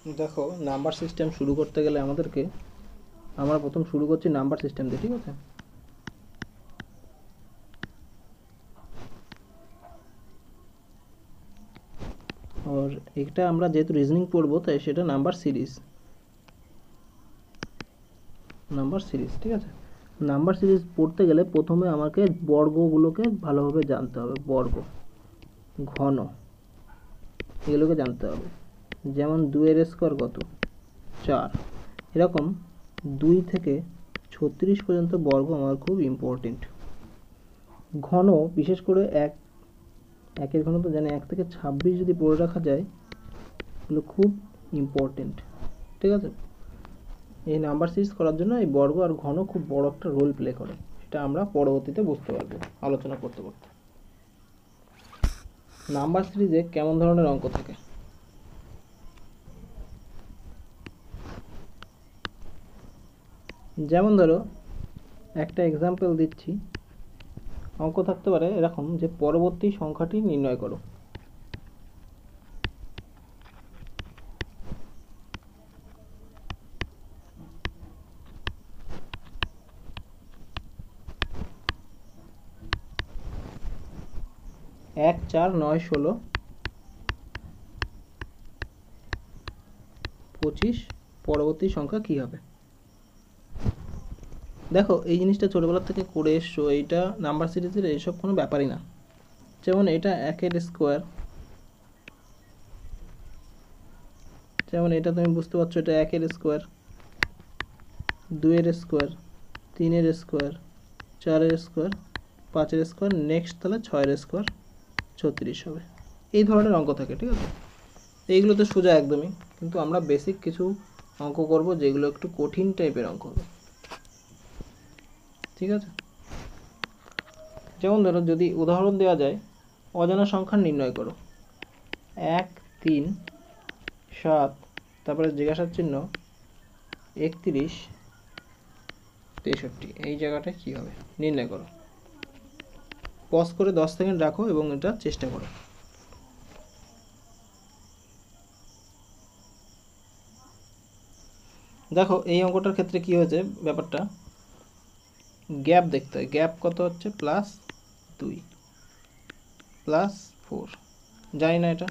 দেখো number system শুরু করতে গেলে আমরা প্রথম শুরু করছি নাম্বার সিস্টেম দিয়ে, ঠিক আছে? আর এটা আমরা যেহেতু রিজনিং পড়বো তাই সেটা নাম্বার সিরিজ, ঠিক আছে? নাম্বার সিরিজ পড়তে গেলে প্রথমে আমাকে বর্গগুলোকে ভালোভাবে জানতে হবে। বর্গ, ঘন, এগুলোকে জানতে হবে। যেমন 2 এর স্কোয়ার কত? 4। এরকম 2 থেকে 36 পর্যন্ত বর্গ আমার খুব ইম্পর্টেন্ট। ঘন, বিশেষ করে একের ঘন তো জানি, 1 থেকে 26 যদি পড়ে রাখা যায় এগুলো খুব ইম্পর্টেন্ট, ঠিক আছে? এই নাম্বার সিরিজ করার জন্য এই বর্গ আর ঘন খুব বড় একটা রোল প্লে করে, সেটা আমরা পরবর্তীতে বুঝতে পারবো আলোচনা করতে করতে। নাম্বার সিরিজে কেমন ধরনের অঙ্ক থাকে? যেমন ধরো একটা এক্সাম্পল দিচ্ছি, অঙ্ক থাকতে পারে এরকম যে পরবর্তী সংখ্যাটি নির্ণয় করো। এক, 4, 9, 16, 25 পরবর্তী সংখ্যা কি হবে? দেখো এই জিনিসটা ছোটবেলা থেকে করে এসছো, এইটা নাম্বার সিরিজের এইসব কোনো ব্যাপারই না। যেমন এটা 1 এর স্কোয়ার, যেমন এটা তুমি বুঝতে পারছো, এটা 1 এর স্কোয়ার, 2 এর স্কোয়ার, 3 এর স্কোয়ার, 4 এর স্কোয়ার, 5 এর স্কোয়ার, নেক্সট তাহলে 6 এর স্কোয়ার 36 হবে। এই ধরনের অঙ্ক থাকে, ঠিক আছে? এইগুলো তো সোজা একদমই, কিন্তু আমরা বেসিক কিছু অঙ্ক করব যেগুলো একটু কঠিন টাইপের অঙ্ক হবে, ঠিক আছে? যেমন ধরো যদি উদাহরণ দেওয়া যায়, অজানা সংখ্যা নির্ণয় করো। 1, 3, 7, তারপরে জিজ্ঞাসার চিহ্ন 31, 63, এই জায়গাটায় কী হবে নির্ণয় করো। পজ করে 10 সেকেন্ড রাখো এবং এটা চেষ্টা করো। দেখো এই অঙ্কটার ক্ষেত্রে কি হয়েছে ব্যাপারটা, গ্যাপ দেখতে হয়। গ্যাপ কত হচ্ছে? +2, +4, জানি না এটা,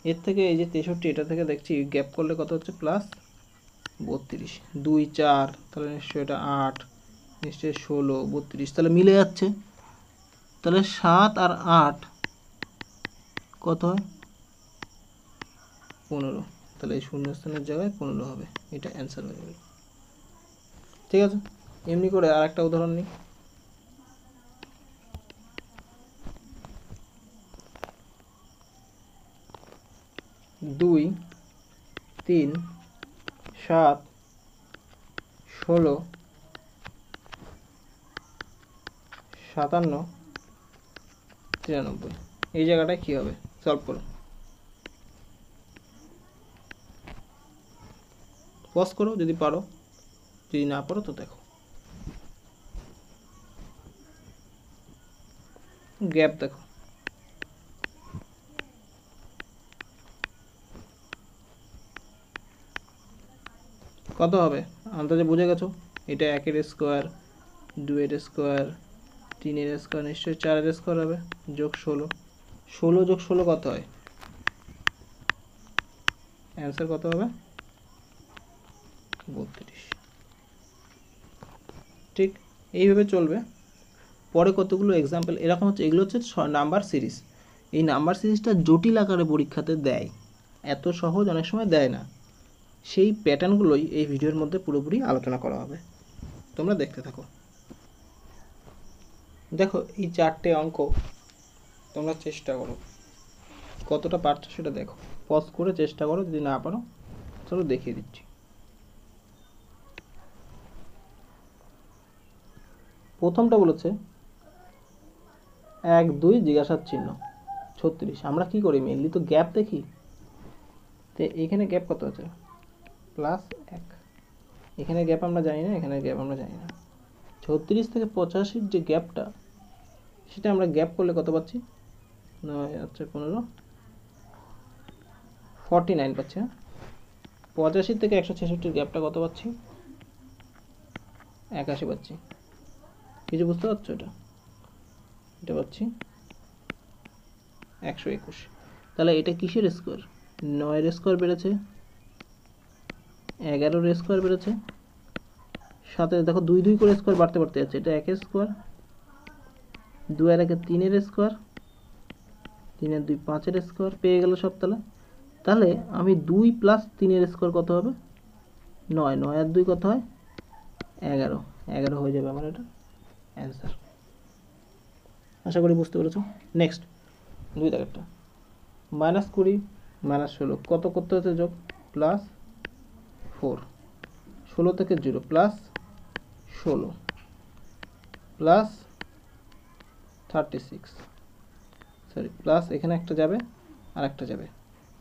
এর থেকে এই যে 63, এটা থেকে দেখছি গ্যাপ করলে কত হচ্ছে? +32, 2, 4, তাহলে নিশ্চয়ই এটা 8, নিশ্চয়ই 16, 32, তাহলে মিলে যাচ্ছে। তাহলে 7 আর 8 কত হয়? 15, তাহলে এই শূন্যস্থানের জায়গায় 15 হবে, এটা অ্যান্সার হয়ে যাবে, ঠিক আছে? এমনি করে আর একটা উদাহরণ নিই। 2, 3, 7, 16, 57, 93, এই জায়গাটায় কী হবে? সলভ করো, পজ করো যদি পারো, যদি না পারো তো দেখো। গ্যাপ দেখো, কত হবে আন্দাজে বুঝে গেছো? এটা 1 এর স্কোয়ার, 2 এর স্কোয়ার, 3 এর স্কোয়ার, নিশ্চয়ই 4 এর স্কোয়ার হবে, যোগ 16, 16 যোগ 16 কত হয়? অ্যান্সার কত হবে? 32, ঠিক এইভাবে চলবে। পরে কতগুলো এক্সাম্পল এরকম হচ্ছে, এগুলো হচ্ছে নাম্বার সিরিজ। এই নাম্বার সিরিজটা জটিল আকারে পরীক্ষাতে দেয়, এত সহজ অনেক সময় দেয় না। সেই প্যাটার্নগুলোই এই ভিডিওর মধ্যে পুরোপুরি আলোচনা করা হবে, তোমরা দেখতে থাকো। দেখো এই 4টে অঙ্ক তোমরা চেষ্টা করো, কতটা পারছো সেটা দেখো, পজ করে চেষ্টা করো, যদি না পারো চলো দেখিয়ে দিচ্ছি। প্রথমটা বলেছে 1, 2 জিজ্ঞাসার চিহ্ন 36। আমরা কি করি মেনলি তো গ্যাপ দেখি, তো এখানে গ্যাপ কত আছে? +1, এখানে গ্যাপ আমরা জানি না, এখানে গ্যাপ আমরা জানি না। 36 থেকে 85 যে গ্যাপটা, সেটা আমরা গ্যাপ করলে কত পাচ্ছি? 9, 15, 49 পাচ্ছি। হ্যাঁ, 85 থেকে 166 গ্যাপটা কত পাচ্ছি? 81 পাচ্ছি। কিছু বুঝতে পারছো? এটা পাচ্ছি 121। তাহলে এটা কিসের স্কোয়ার? 9-এর স্কোয়ার বেড়েছে, 11-এর স্কোয়ার বেড়েছে, সাথে দেখো 2 2 করে স্কোয়ার বাড়তে বাড়তে যাচ্ছে। এটা 1-এর স্কোয়ার, 2 আর 1 3-এর স্কোয়ার, 3 আর 2 5-এর স্কোয়ার পেয়ে গেল সব। তাহলে আমি 2 প্লাস 3-এর স্কোয়ার কত হবে? 9, 9 আর 2 কত হয়? 11, 11 হয়ে যাবে আমার এটা অ্যান্সার। আশা করি বুঝতে পেরেছো। নেক্সট 2 দাগেরটা, -20 -16 কত করতে হচ্ছে যোগ? +4, 16 থেকে 0 প্লাস 16 প্লাস 36, সরি প্লাস এখানে একটা যাবে আর একটা যাবে,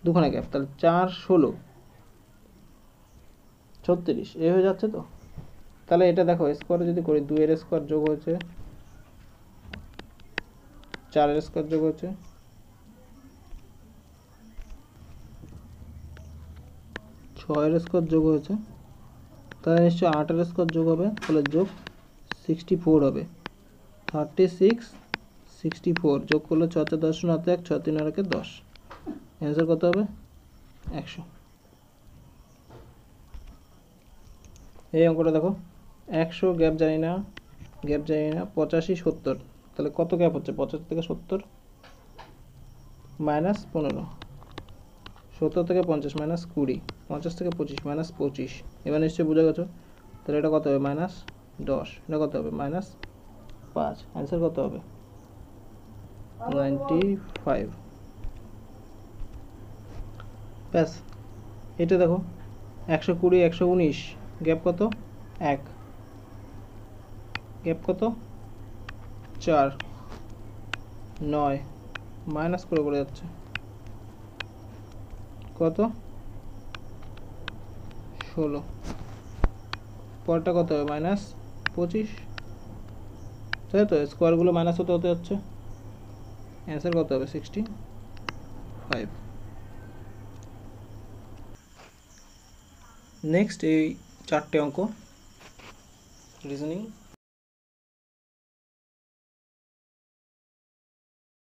দুখানে গ্যাপ, তাহলে 4 16 36 এ হয়ে যাচ্ছে। তো তাহলে এটা দেখো স্কোয়ারে যদি করি, 2 এর স্কোয়ার যোগ হয়েছে, 4 এর স্কোয়ার যোগ হয়েছে, 6 এর স্কোয়ার যোগ হয়েছে, তাহলে নিশ্চয়ই 8 এর স্কোয়ার যোগ হবে, তাহলে যোগ 64 হবে। 36 64 যোগ করলে 6 4 10 9 1 6 3 আর 1 10, অ্যান্সার কত হবে? 100। এই অঙ্কটা দেখো 100 গ্যাপ জানি না, 85 70, তাহলে কত গ্যাপ হচ্ছে? 85 থেকে 70 -15, 70 থেকে 50 -20, 50 থেকে 25 -25। এবার নিশ্চয়ই বুঝে গেছো। তাহলে এটা কত হবে? -10, এটা কত হবে? -5, অ্যান্সার কত হবে? 95। ব্যাস, এটা দেখো 120 119 গ্যাপ কত? 1, গ্যাপ কত? 4, 9 মাইনাস করে করে যাচ্ছে, কত? 16, পরটা কত হবে? -25, তাই তো স্কোয়ারগুলো মাইনাস হতে হতে যাচ্ছে, অ্যান্সার কত হবে? 65। নেক্সট এই 4টে অঙ্ক রিজনিং